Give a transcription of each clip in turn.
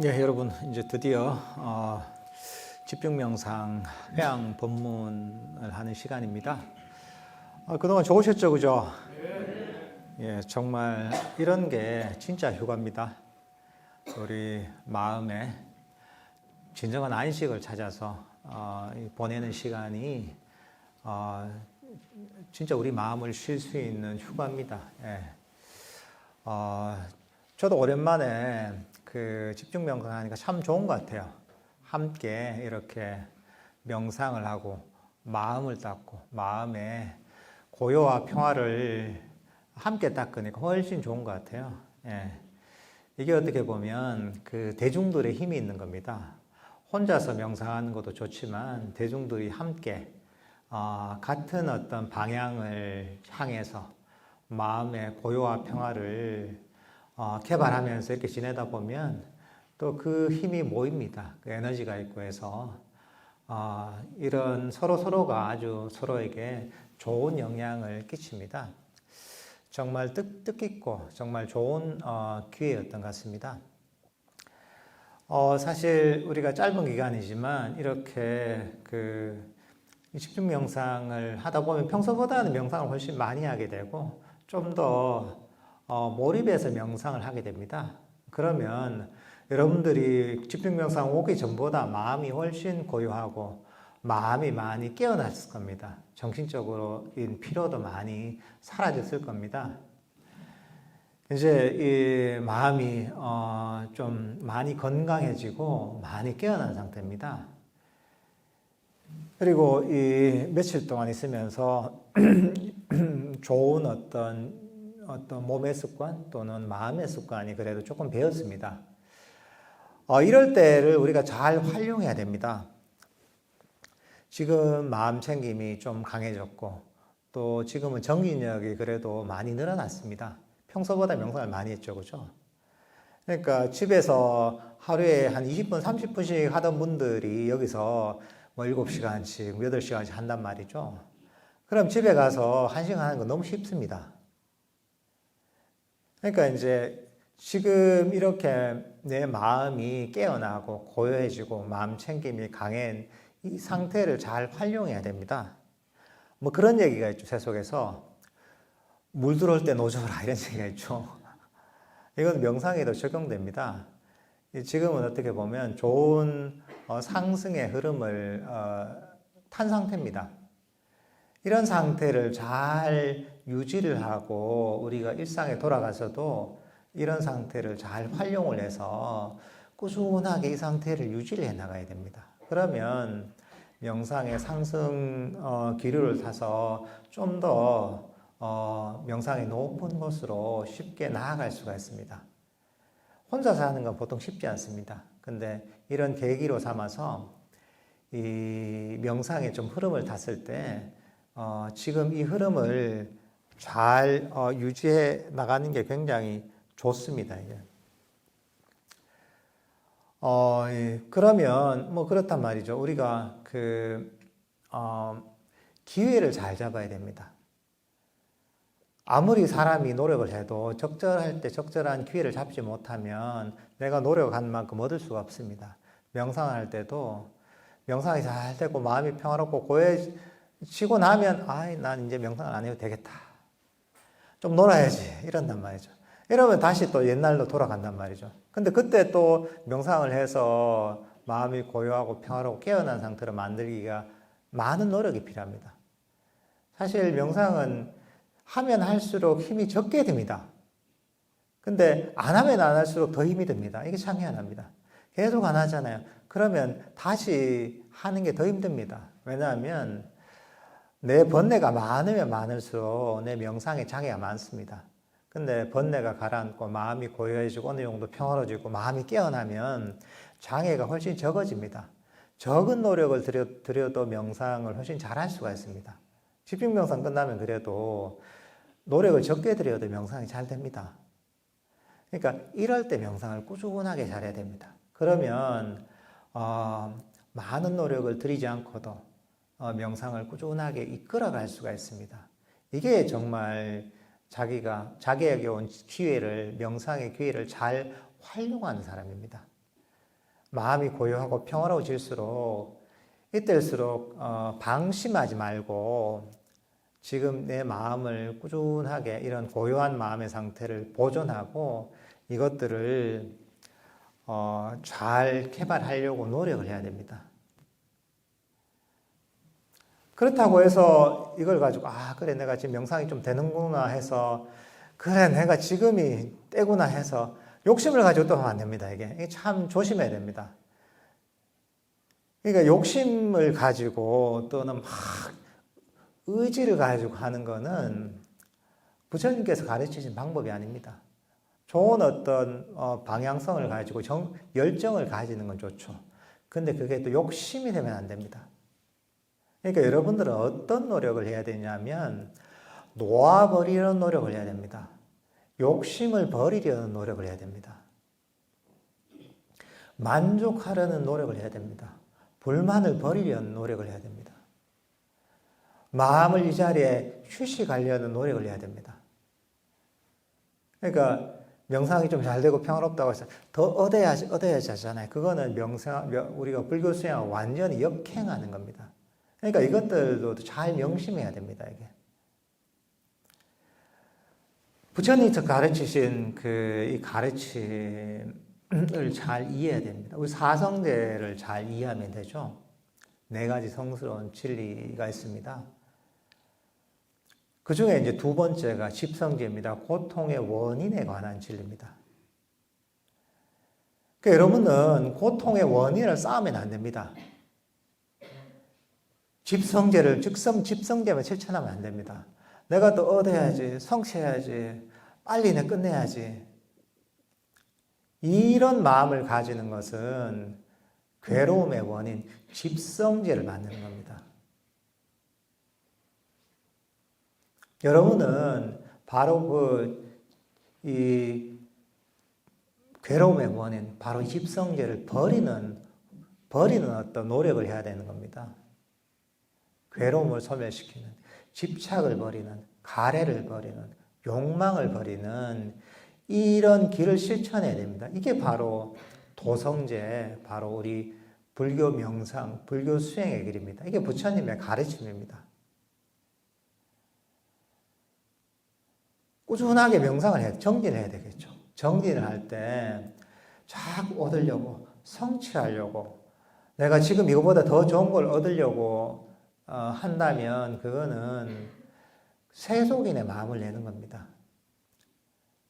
네, 여러분 이제 드디어 집중명상 회양 법문을 하는 시간입니다. 그동안 좋으셨죠, 그죠? 예, 정말 이런 게 진짜 휴가입니다. 우리 마음에 진정한 안식을 찾아서 보내는 시간이 진짜 우리 마음을 쉴 수 있는 휴가입니다. 예. 저도 오랜만에 그 집중 명상하니까 참 좋은 것 같아요. 함께 이렇게 명상을 하고 마음을 닦고 마음의 고요와 평화를 함께 닦으니까 훨씬 좋은 것 같아요. 예. 이게 어떻게 보면 그 대중들의 힘이 있는 겁니다. 혼자서 명상하는 것도 좋지만 대중들이 함께 같은 어떤 방향을 향해서 마음의 고요와 평화를 개발하면서 이렇게 지내다 보면 또 그 힘이 모입니다. 그 에너지가 있고 해서 이런 서로가 아주 서로에게 좋은 영향을 끼칩니다. 정말 뜻깊고 정말 좋은 기회였던 것 같습니다. 사실 우리가 짧은 기간이지만 이렇게 그 집중 명상을 하다 보면 평소보다는 명상을 훨씬 많이 하게 되고 좀 더 몰입해서 명상을 하게 됩니다. 그러면 여러분들이 집중 명상 오기 전보다 마음이 훨씬 고요하고 마음이 많이 깨어났을 겁니다. 정신적으로인 피로도 많이 사라졌을 겁니다. 이제 이 마음이 좀 많이 건강해지고 많이 깨어난 상태입니다. 그리고 이 며칠 동안 있으면서 좋은 어떤 몸의 습관 또는 마음의 습관이 그래도 조금 배웠습니다. 이럴 때를 우리가 잘 활용해야 됩니다. 지금 마음 챙김이 좀 강해졌고 또 지금은 정신력이 그래도 많이 늘어났습니다. 평소보다 명상을 많이 했죠, 그죠? 그러니까 집에서 하루에 한 20분, 30분씩 하던 분들이 여기서 뭐 7시간씩, 8시간씩 한단 말이죠. 그럼 집에 가서 1시간 하는 거 너무 쉽습니다. 그러니까 이제 지금 이렇게 내 마음이 깨어나고 고요해지고 마음 챙김이 강한 이 상태를 잘 활용해야 됩니다. 뭐 그런 얘기가 있죠, 세속에서. 물 들어올 때 노져라 이런 얘기가 있죠. 이건 명상에도 적용됩니다. 지금은 어떻게 보면 좋은 상승의 흐름을 탄 상태입니다. 이런 상태를 잘 유지를 하고 우리가 일상에 돌아가서도 이런 상태를 잘 활용을 해서 꾸준하게 이 상태를 유지를 해 나가야 됩니다. 그러면 명상의 상승 기류를 타서 좀 더 명상의 높은 곳으로 쉽게 나아갈 수가 있습니다. 혼자서 하는 건 보통 쉽지 않습니다. 근데 이런 계기로 삼아서 이 명상의 좀 흐름을 탔을 때 지금 이 흐름을 잘 유지해 나가는 게 굉장히 좋습니다. 이게. 그러면 뭐 그렇단 말이죠. 우리가 기회를 잘 잡아야 됩니다. 아무리 사람이 노력을 해도 적절할 때 적절한 기회를 잡지 못하면 내가 노력한 만큼 얻을 수가 없습니다. 명상할 때도 명상이 잘 되고 마음이 평화롭고 고요해지고 나면 난 이제 명상을 안 해도 되겠다. 좀 놀아야지 이런단 말이죠. 이러면 다시 또 옛날로 돌아간단 말이죠. 근데 그때 또 명상을 해서 마음이 고요하고 평화롭고 깨어난 상태로 만들기가 많은 노력이 필요합니다. 사실 명상은 하면 할수록 힘이 적게 듭니다. 근데 안 하면 안 할수록 더 힘이 듭니다. 이게 참 희한합니다. 계속 안 하잖아요. 그러면 다시 하는 게 더 힘듭니다. 왜냐하면 내 번뇌가 많으면 많을수록 내 명상에 장애가 많습니다. 근데 번뇌가 가라앉고 마음이 고요해지고 어느 정도 평화로워지고 마음이 깨어나면 장애가 훨씬 적어집니다. 적은 노력을 들여도 명상을 훨씬 잘할 수가 있습니다. 집중 명상 끝나면 그래도 노력을 적게 들여도 명상이 잘 됩니다. 그러니까 이럴 때 명상을 꾸준하게 잘해야 됩니다. 그러면 많은 노력을 들이지 않고도 명상을 꾸준하게 이끌어갈 수가 있습니다. 이게 정말 자기에게 온 기회를, 명상의 기회를 잘 활용하는 사람입니다. 마음이 고요하고 평화로워질수록 이때일수록 방심하지 말고 지금 내 마음을 꾸준하게 이런 고요한 마음의 상태를 보존하고 이것들을 잘 개발하려고 노력을 해야 됩니다. 그렇다고 해서 이걸 가지고 그래 내가 지금 명상이 좀 되는구나 해서 그래 내가 지금이 때구나 해서 욕심을 가지고 또 하면 안 됩니다. 이게 참 조심해야 됩니다. 그러니까 욕심을 가지고 또는 막 의지를 가지고 하는 거는 부처님께서 가르치신 방법이 아닙니다. 좋은 어떤 방향성을 가지고 열정을 가지는 건 좋죠. 근데 그게 또 욕심이 되면 안 됩니다. 그러니까 여러분들은 어떤 노력을 해야 되냐면 놓아버리려는 노력을 해야 됩니다. 욕심을 버리려는 노력을 해야 됩니다. 만족하려는 노력을 해야 됩니다. 불만을 버리려는 노력을 해야 됩니다. 마음을 이 자리에 휴식하려는 노력을 해야 됩니다. 그러니까 명상이 좀 잘 되고 평화롭다고 해서 더 얻어야지 하잖아요. 그거는 우리가 불교 수행하고 완전히 역행하는 겁니다. 그러니까 이것들도 잘 명심해야 됩니다. 이게 부처님께서 가르치신 이 가르침을 잘 이해해야 됩니다. 우리 사성제를 잘 이해하면 되죠. 4가지 성스러운 진리가 있습니다. 그 중에 이제 2번째가 집성제입니다. 고통의 원인에 관한 진리입니다. 그러니까 여러분은 고통의 원인을 쌓으면 안 됩니다. 집성제를 집성제만 실천하면 안 됩니다. 내가 또 얻어야지, 성취해야지, 빨리 내 끝내야지. 이런 마음을 가지는 것은 괴로움의 원인, 집성제를 만드는 겁니다. 여러분은 바로 이 괴로움의 원인, 바로 집성제를 버리는 어떤 노력을 해야 되는 겁니다. 괴로움을 소멸시키는, 집착을 버리는, 가래를 버리는, 욕망을 버리는 이런 길을 실천해야 됩니다. 이게 바로 도성제, 바로 우리 불교 명상, 불교 수행의 길입니다. 이게 부처님의 가르침입니다. 꾸준하게 명상을 해야, 정진을 해야 되겠죠. 정진을 할 때 자꾸 얻으려고, 성취하려고, 내가 지금 이거보다 더 좋은 걸 얻으려고 한다면 그거는 세속인의 마음을 내는 겁니다.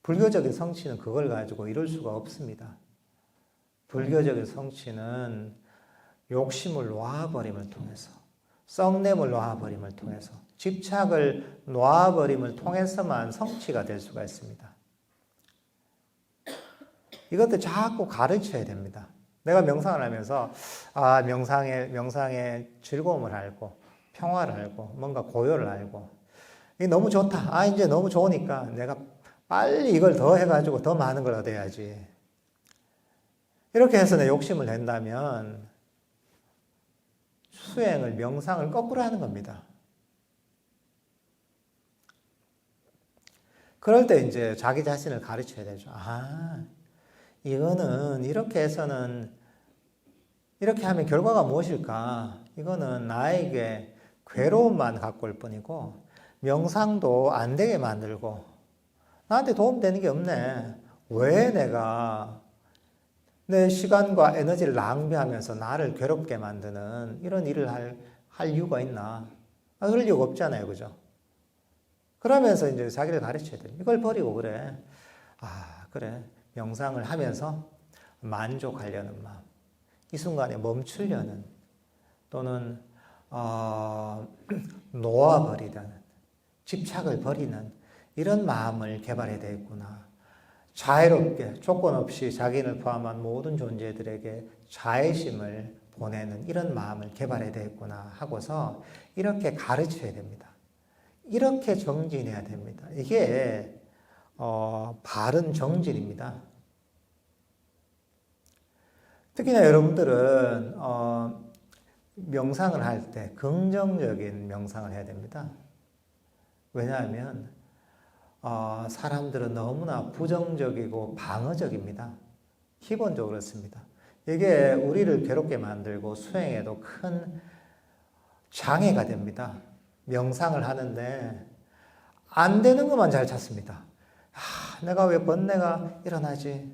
불교적인 성취는 그걸 가지고 이룰 수가 없습니다. 불교적인 성취는 욕심을 놓아버림을 통해서, 썩냄을 놓아버림을 통해서, 집착을 놓아버림을 통해서만 성취가 될 수가 있습니다. 이것도 자꾸 가르쳐야 됩니다. 내가 명상을 하면서 명상의 즐거움을 알고 평화를 알고 뭔가 고요를 알고 이게 너무 좋다. 이제 너무 좋으니까 내가 빨리 이걸 더 해가지고 더 많은 걸 얻어야지. 이렇게 해서 내 욕심을 낸다면 수행을, 명상을 거꾸로 하는 겁니다. 그럴 때 이제 자기 자신을 가르쳐야 되죠. 이거는 이렇게 해서는 이렇게 하면 결과가 무엇일까? 이거는 나에게 괴로움만 갖고 올 뿐이고 명상도 안 되게 만들고 나한테 도움되는 게 없네. 왜 내가 내 시간과 에너지를 낭비하면서 나를 괴롭게 만드는 이런 일을 할 이유가 있나? 그럴 이유가 없잖아요. 그죠? 그러면서 이제 자기를 가르쳐야 돼요. 이걸 버리고 그래. 그래. 명상을 하면서 만족하려는 마음. 이 순간에 멈추려는 또는 놓아버리려는 집착을 버리는 이런 마음을 개발해야 되겠구나. 자애롭게 조건 없이 자기를 포함한 모든 존재들에게 자애심을 보내는 이런 마음을 개발해야 되겠구나 하고서 이렇게 가르쳐야 됩니다. 이렇게 정진해야 됩니다. 이게 바른 정진입니다. 특히나 여러분들은 명상을 할 때 긍정적인 명상을 해야 됩니다. 왜냐하면 사람들은 너무나 부정적이고 방어적입니다. 기본적으로 그렇습니다. 이게 우리를 괴롭게 만들고 수행에도 큰 장애가 됩니다. 명상을 하는데 안 되는 것만 잘 찾습니다. 내가 왜 번뇌가 일어나지?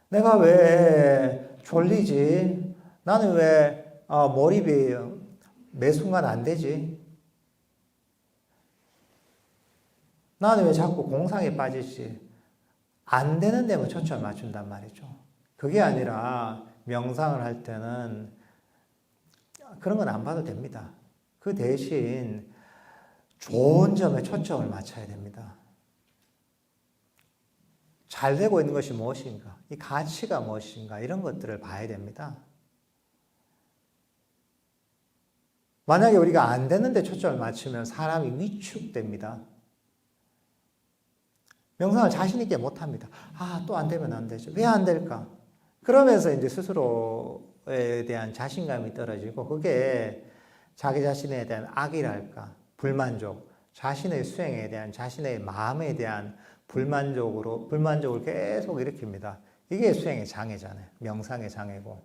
내가 왜 졸리지? 나는 왜 몰입이 매 순간 안 되지? 나는 왜 자꾸 공상에 빠지지? 안 되는 데만 초점을 맞춘단 말이죠. 그게 아니라 명상을 할 때는 그런 건 안 봐도 됩니다. 그 대신 좋은 점에 초점을 맞춰야 됩니다. 잘 되고 있는 것이 무엇인가? 이 가치가 무엇인가? 이런 것들을 봐야 됩니다. 만약에 우리가 안 되는데 초점을 맞추면 사람이 위축됩니다. 명상을 자신있게 못합니다. 또 안 되면 안 되죠. 왜 안 될까? 그러면서 이제 스스로에 대한 자신감이 떨어지고, 그게 자기 자신에 대한 악이랄까, 불만족, 자신의 수행에 대한, 자신의 마음에 대한 불만족을 계속 일으킵니다. 이게 수행의 장애잖아요. 명상의 장애고.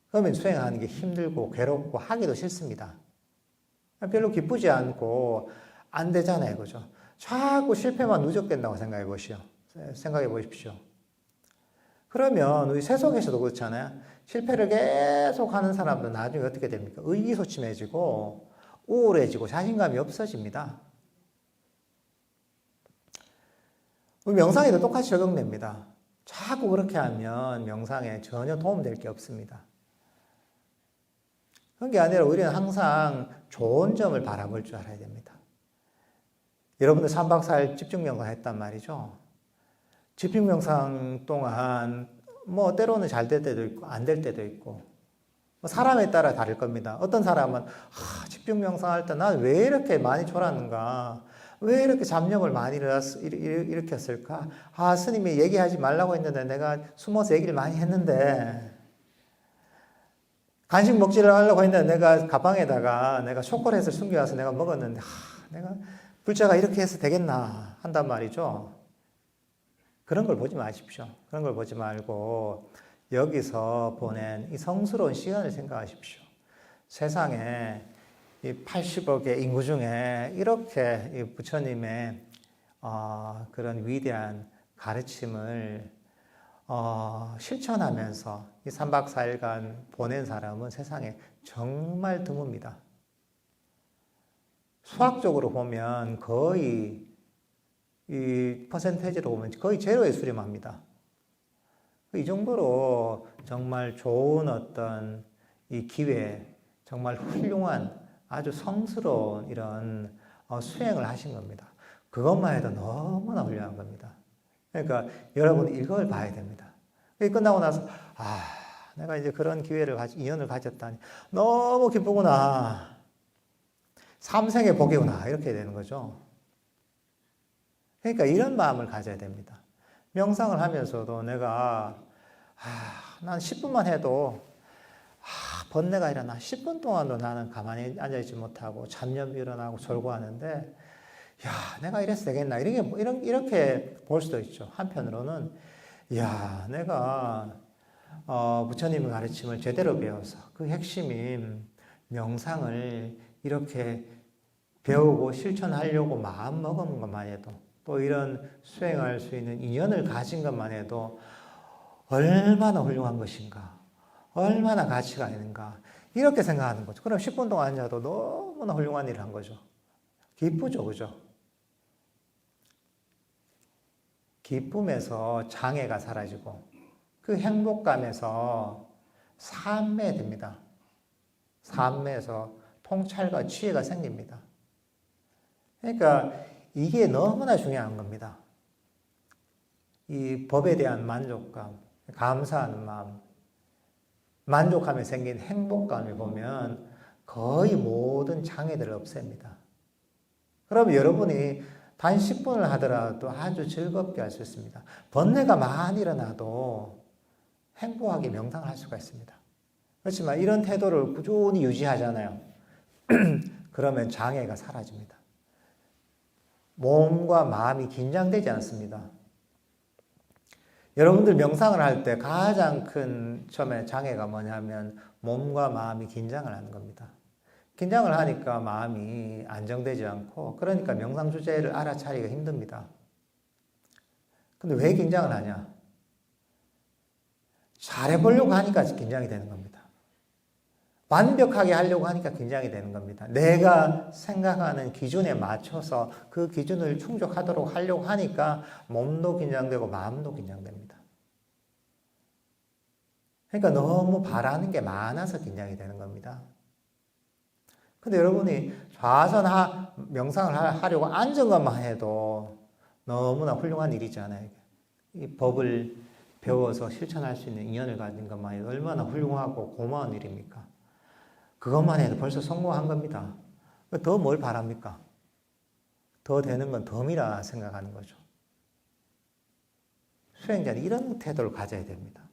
그러면 수행하는 게 힘들고 괴롭고 하기도 싫습니다. 별로 기쁘지 않고 안 되잖아요. 그죠? 자꾸 실패만 누적된다고 생각해 보십시오. 그러면 우리 세속에서도 그렇잖아요. 실패를 계속 하는 사람들은 나중에 어떻게 됩니까? 의기소침해지고 우울해지고 자신감이 없어집니다. 우리 명상에도 똑같이 적용됩니다. 자꾸 그렇게 하면 명상에 전혀 도움될 게 없습니다. 그런 게 아니라 우리는 항상 좋은 점을 바라볼 줄 알아야 됩니다. 여러분들 3박 4일 집중명상 했단 말이죠. 집중명상 동안 때로는 잘 될 때도 있고 안 될 때도 있고 사람에 따라 다를 겁니다. 어떤 사람은 집중명상 할 때 난 왜 이렇게 많이 졸았는가? 왜 이렇게 잡념을 많이 일으켰을까? 스님이 얘기하지 말라고 했는데 내가 숨어서 얘기를 많이 했는데, 간식 먹지를 하려고 했는데 내가 가방에다가 내가 초콜릿을 숨겨와서 내가 먹었는데 내가 불자가 이렇게 해서 되겠나 한단 말이죠. 그런 걸 보지 마십시오. 그런 걸 보지 말고 여기서 보낸 이 성스러운 시간을 생각하십시오. 세상에 이 80억의 인구 중에 이렇게 이 부처님의 그런 위대한 가르침을 실천하면서 이 3박 4일간 보낸 사람은 세상에 정말 드뭅니다. 수학적으로 보면 거의 이 퍼센테이지로 보면 거의 제로에 수렴합니다. 이 정도로 정말 좋은 어떤 이 기회, 정말 훌륭한 아주 성스러운 이런 수행을 하신 겁니다. 그것만 해도 너무나 훌륭한 겁니다. 그러니까 여러분 이걸 봐야 됩니다. 끝나고 나서 내가 이제 그런 인연을 가졌다니 너무 기쁘구나. 삼생의 복이구나. 이렇게 되는 거죠. 그러니까 이런 마음을 가져야 됩니다. 명상을 하면서도 내가 난 10분만 해도 번뇌가 일어나 10분 동안도 나는 가만히 앉아있지 못하고 잡념이 일어나고 졸고 하는데 내가 이래서 되겠나 이렇게 볼 수도 있죠. 한편으로는 내가 부처님의 가르침을 제대로 배워서 그 핵심인 명상을 이렇게 배우고 실천하려고 마음 먹은 것만 해도, 또 이런 수행할 수 있는 인연을 가진 것만 해도 얼마나 훌륭한 것인가, 얼마나 가치가 있는가 이렇게 생각하는 거죠. 그럼 10분 동안 앉아도 너무나 훌륭한 일을 한 거죠. 기쁘죠, 그죠? 기쁨에서 장애가 사라지고 그 행복감에서 삶매됩니다. 삶매에서 통찰과 지혜가 생깁니다. 그러니까 이게 너무나 중요한 겁니다. 이 법에 대한 만족감, 감사하는 마음, 만족함에 생긴 행복감을 보면 거의 모든 장애들을 없앱니다. 그럼 여러분이 단 10분을 하더라도 아주 즐겁게 할 수 있습니다. 번뇌가 많이 일어나도 행복하게 명상을 할 수가 있습니다. 그렇지만 이런 태도를 꾸준히 유지하잖아요. 그러면 장애가 사라집니다. 몸과 마음이 긴장되지 않습니다. 여러분들 명상을 할 때 가장 큰 처음에 장애가 뭐냐면 몸과 마음이 긴장을 하는 겁니다. 긴장을 하니까 마음이 안정되지 않고 그러니까 명상 주제를 알아차리기가 힘듭니다. 근데 왜 긴장을 하냐? 잘해보려고 하니까 긴장이 되는 겁니다. 완벽하게 하려고 하니까 긴장이 되는 겁니다. 내가 생각하는 기준에 맞춰서 그 기준을 충족하도록 하려고 하니까 몸도 긴장되고 마음도 긴장됩니다. 그러니까 너무 바라는 게 많아서 긴장이 되는 겁니다. 근데 여러분이 좌선 명상을 하려고 앉은 것만 해도 너무나 훌륭한 일이잖아요. 이 법을 배워서 실천할 수 있는 인연을 가진 것만 해도 얼마나 훌륭하고 고마운 일입니까? 그것만 해도 벌써 성공한 겁니다. 더 뭘 바랍니까? 더 되는 건 덤이라 생각하는 거죠. 수행자는 이런 태도를 가져야 됩니다.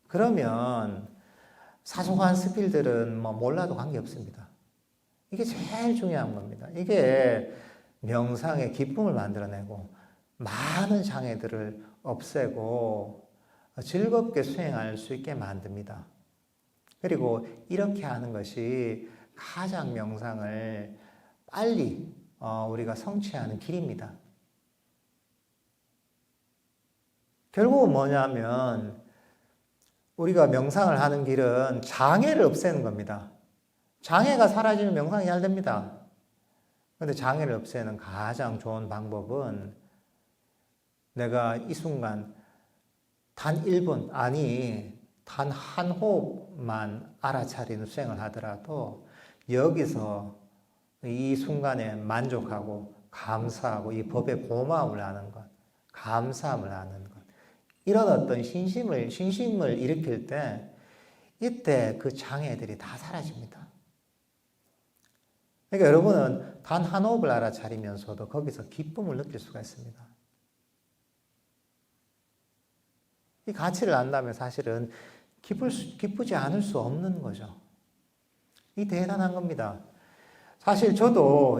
그러면 사소한 스킬들은 뭐 몰라도 관계없습니다. 이게 제일 중요한 겁니다. 이게 명상의 기쁨을 만들어내고 많은 장애들을 없애고 즐겁게 수행할 수 있게 만듭니다. 그리고 이렇게 하는 것이 가장 명상을 빨리 우리가 성취하는 길입니다. 결국은 뭐냐면 우리가 명상을 하는 길은 장애를 없애는 겁니다. 장애가 사라지면 명상이 잘 됩니다. 그런데 장애를 없애는 가장 좋은 방법은 내가 이 순간 단 1분, 아니 단 한 호흡만 알아차리는 수행을 하더라도 여기서 이 순간에 만족하고 감사하고 이 법에 고마움을 하는 것, 감사함을 하는 것, 이런 어떤 신심을 일으킬 때 이때 그 장애들이 다 사라집니다. 그러니까 여러분은 단 한 호흡을 알아차리면서도 거기서 기쁨을 느낄 수가 있습니다. 이 가치를 안다면 사실은 기쁘지 않을 수 없는 거죠. 이 대단한 겁니다. 사실 저도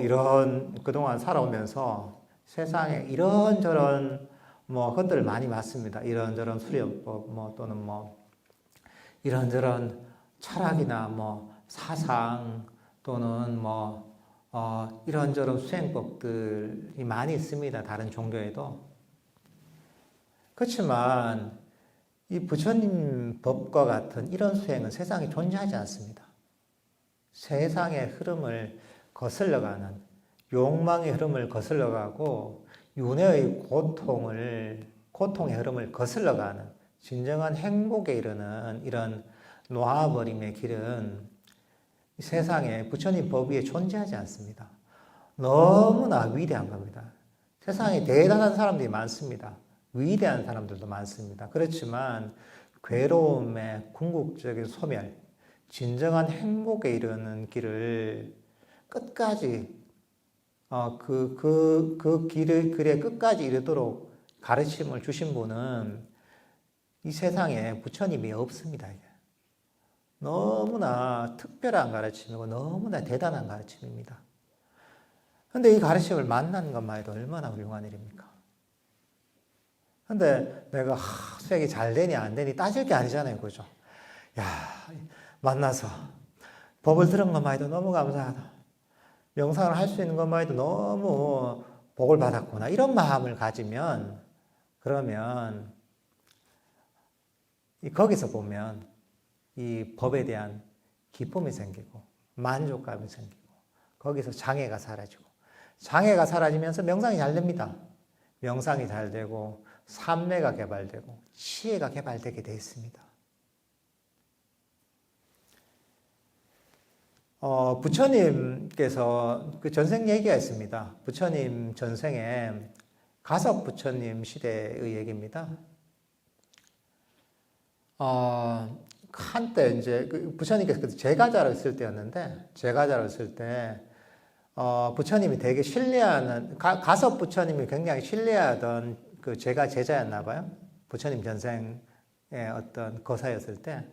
그동안 살아오면서 세상에 이런저런 것들을 많이 봤습니다. 이런저런 수련법, 또는 이런저런 철학이나 사상, 또는 이런저런 수행법들이 많이 있습니다. 다른 종교에도. 그렇지만 이 부처님 법과 같은 이런 수행은 세상에 존재하지 않습니다. 세상의 흐름을 거슬러가는, 욕망의 흐름을 거슬러가고 윤회의 고통의 흐름을 거슬러가는 진정한 행복에 이르는 이런 놓아버림의 길은 세상에 부처님 법 위에 존재하지 않습니다. 너무나 위대한 겁니다. 세상에 대단한 사람들이 많습니다. 위대한 사람들도 많습니다. 그렇지만 괴로움의 궁극적인 소멸, 진정한 행복에 이르는 길을 끝까지 그 길에 끝까지 이르도록 가르침을 주신 분은 이 세상에 부처님이 없습니다. 너무나 특별한 가르침이고 너무나 대단한 가르침입니다. 그런데 이 가르침을 만나는 것만 해도 얼마나 훌륭한 일입니까? 근데 내가 수행이 잘 되니 안 되니 따질 게 아니잖아요. 그죠? 야, 만나서 법을 들은 것만 해도 너무 감사하다. 명상을 할 수 있는 것만 해도 너무 복을 받았구나. 이런 마음을 가지면 그러면 거기서 보면 이 법에 대한 기쁨이 생기고 만족감이 생기고 거기서 장애가 사라지고 장애가 사라지면서 명상이 잘 됩니다. 명상이 잘 되고 삼매가 개발되고 치혜가 개발되게 되어 있습니다. 부처님께서 그 전생 얘기가 있습니다. 부처님 전생에 가섭 부처님 시대의 얘기입니다. 한때 이제 부처님께서 제가자로 있을 때였는데, 제가자로 있을 때, 부처님이 되게 신뢰하는, 가섭 부처님이 굉장히 신뢰하던 그 제자였나 봐요. 부처님 전생의 어떤 거사였을 때.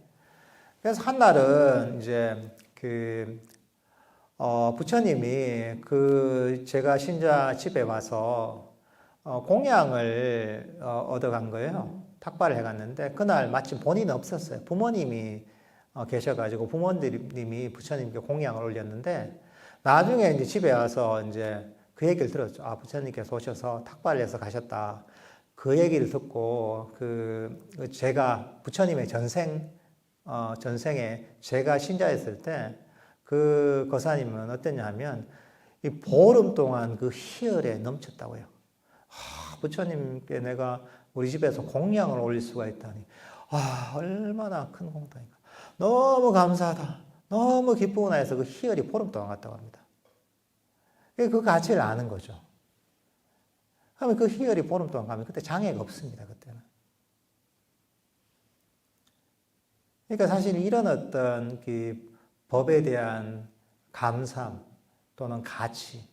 그래서 한날은 이제 부처님이 그 제가 신자 집에 와서 공양을 얻어간 거예요. 탁발을 해갔는데 그날 마침 본인은 없었어요. 부모님이 계셔가지고 부모님이 부처님께 공양을 올렸는데 나중에 이제 집에 와서 이제 그 얘기를 들었죠. 아, 부처님께서 오셔서 탁발을 해서 가셨다. 그 얘기를 듣고 제가 부처님의 전생에 제가 신자였을 때 그 거사님은 어땠냐 하면 이 보름 동안 그 희열에 넘쳤다고요. 부처님께 내가 우리 집에서 공양을 올릴 수가 있다니. 얼마나 큰 공덕인가. 너무 감사하다. 너무 기쁘구나 해서 그 희열이 보름 동안 갔다고 합니다. 그 가치를 아는 거죠. 그러면 그 희열이 보름 동안 가면 그때 장애가 없습니다. 그때는. 그러니까 사실 이런 어떤 그 법에 대한 감상 또는 가치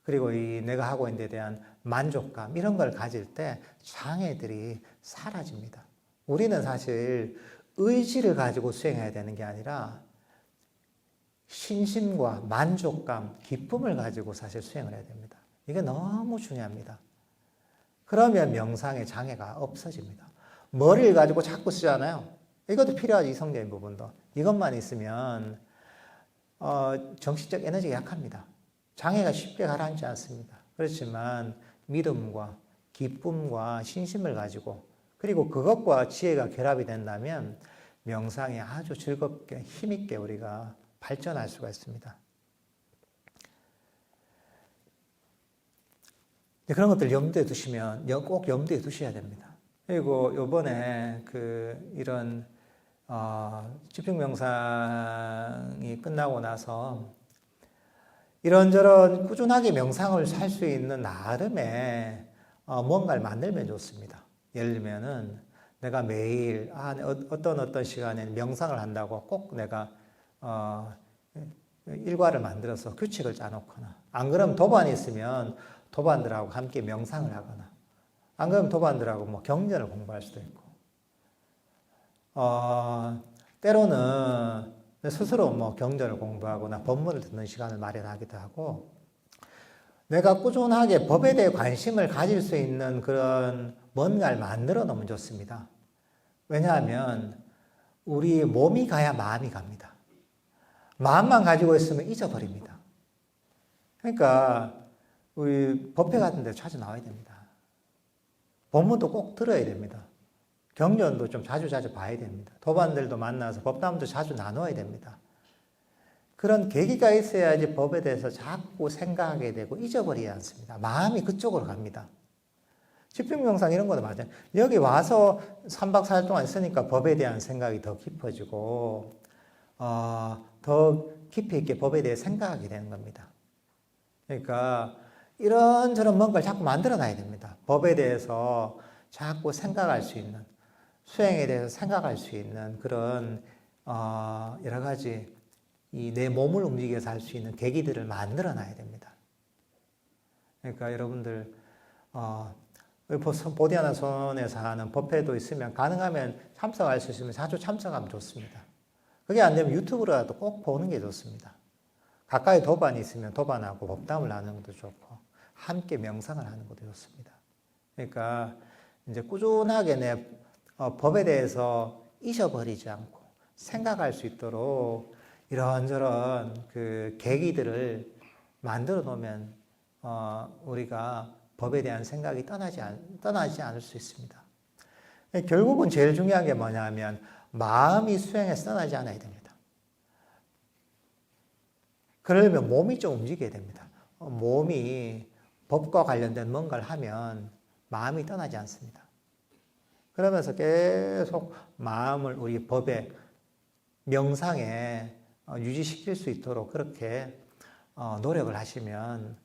그리고 이 내가 하고 있는 데 대한 만족감 이런 걸 가질 때 장애들이 사라집니다. 우리는 사실 의지를 가지고 수행해야 되는 게 아니라 신심과 만족감, 기쁨을 가지고 사실 수행을 해야 됩니다. 이게 너무 중요합니다. 그러면 명상의 장애가 없어집니다. 머리를 가지고 자꾸 쓰잖아요. 이것도 필요하지, 이성적인 부분도. 이것만 있으면 정신적 에너지가 약합니다. 장애가 쉽게 가라앉지 않습니다. 그렇지만 믿음과 기쁨과 신심을 가지고 그리고 그것과 지혜가 결합이 된다면 명상에 아주 즐겁게 힘있게 우리가 발전할 수가 있습니다. 그런 것들 염두에 두시면 꼭 염두에 두셔야 됩니다. 그리고 이번에 이런 집중 명상이 끝나고 나서 이런저런 꾸준하게 명상을 할 수 있는 나름의 뭔가를 만들면 좋습니다. 예를 들면은 내가 매일 어떤 시간에 명상을 한다고 꼭 내가 일과를 만들어서 규칙을 짜놓거나 안 그러면 도반이 있으면 도반들하고 함께 명상을 하거나 안 그러면 도반들하고 뭐 경전을 공부할 수도 있고 때로는 스스로 뭐 경전을 공부하거나 법문을 듣는 시간을 마련하기도 하고 내가 꾸준하게 법에 대해 관심을 가질 수 있는 그런 뭔가를 만들어 놓으면 좋습니다. 왜냐하면 우리 몸이 가야 마음이 갑니다. 마음만 가지고 있으면 잊어버립니다. 그러니까 우리 법회 같은 데 자주 나와야 됩니다. 법문도 꼭 들어야 됩니다. 경전도 좀 자주 봐야 됩니다. 도반들도 만나서 법담도 자주 나눠야 됩니다. 그런 계기가 있어야지 법에 대해서 자꾸 생각하게 되고 잊어버리지 않습니다. 마음이 그쪽으로 갑니다. 집중명상 이런 것도 맞아요. 여기 와서 3박 4일 동안 있으니까 법에 대한 생각이 더 깊어지고 더 깊이 있게 법에 대해 생각하게 되는 겁니다. 그러니까 이런저런 뭔가를 자꾸 만들어 놔야 됩니다. 법에 대해서 자꾸 생각할 수 있는 수행에 대해서 생각할 수 있는 그런 여러 가지 내 몸을 움직여서 할 수 있는 계기들을 만들어 놔야 됩니다. 그러니까 여러분들 보디아나손에서 하는 법회도 있으면 가능하면 참석할 수 있으면 자주 참석하면 좋습니다. 그게 안 되면 유튜브라도 꼭 보는 게 좋습니다. 가까이 도반이 있으면 도반하고 법담을 나누는 것도 좋고 함께 명상을 하는 것도 좋습니다. 그러니까 이제 꾸준하게 내 법에 대해서 잊어버리지 않고 생각할 수 있도록 이런저런 그 계기들을 만들어 놓으면 우리가 법에 대한 생각이 떠나지 않을 수 있습니다. 결국은 제일 중요한 게 뭐냐면 마음이 수행에서 떠나지 않아야 됩니다. 그러려면 몸이 좀 움직여야 됩니다. 몸이 법과 관련된 뭔가를 하면 마음이 떠나지 않습니다. 그러면서 계속 마음을 우리 법에 명상에 유지시킬 수 있도록 그렇게 노력을 하시면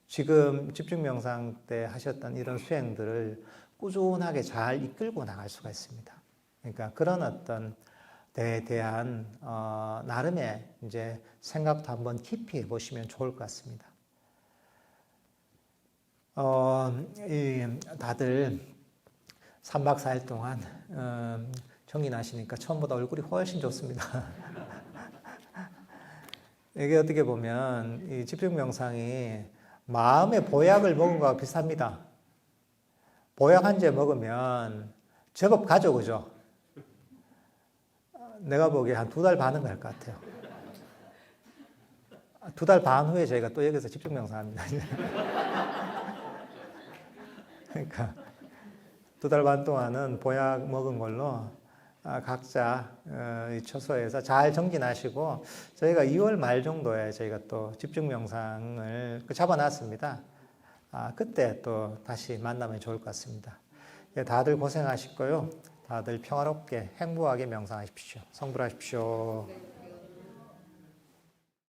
지금 집중명상 때 하셨던 이런 수행들을 꾸준하게 잘 이끌고 나갈 수가 있습니다. 그러니까 그런 어떤 데에 대한 나름의 이제 생각도 한번 깊이 해보시면 좋을 것 같습니다. 다들 3박 4일 동안 정진하시니까 처음보다 얼굴이 훨씬 좋습니다. 이게 어떻게 보면 이 집중명상이 마음의 보약을 먹은 거와 비슷합니다. 보약 한 제 먹으면 제법 가죠, 그죠? 내가 보기에 한 2달 반은 갈 것 같아요. 2달 반 후에 저희가 또 여기서 집중 명상합니다. 그러니까 2달 반 동안은 보약 먹은 걸로 각자 처소에서 잘 정진하시고 저희가 2월 말 정도에 저희가 또 집중 명상을 잡아놨습니다. 그때 또 다시 만나면 좋을 것 같습니다. 다들 고생하시고요. 다들 평화롭게 행복하게 명상하십시오. 성불하십시오.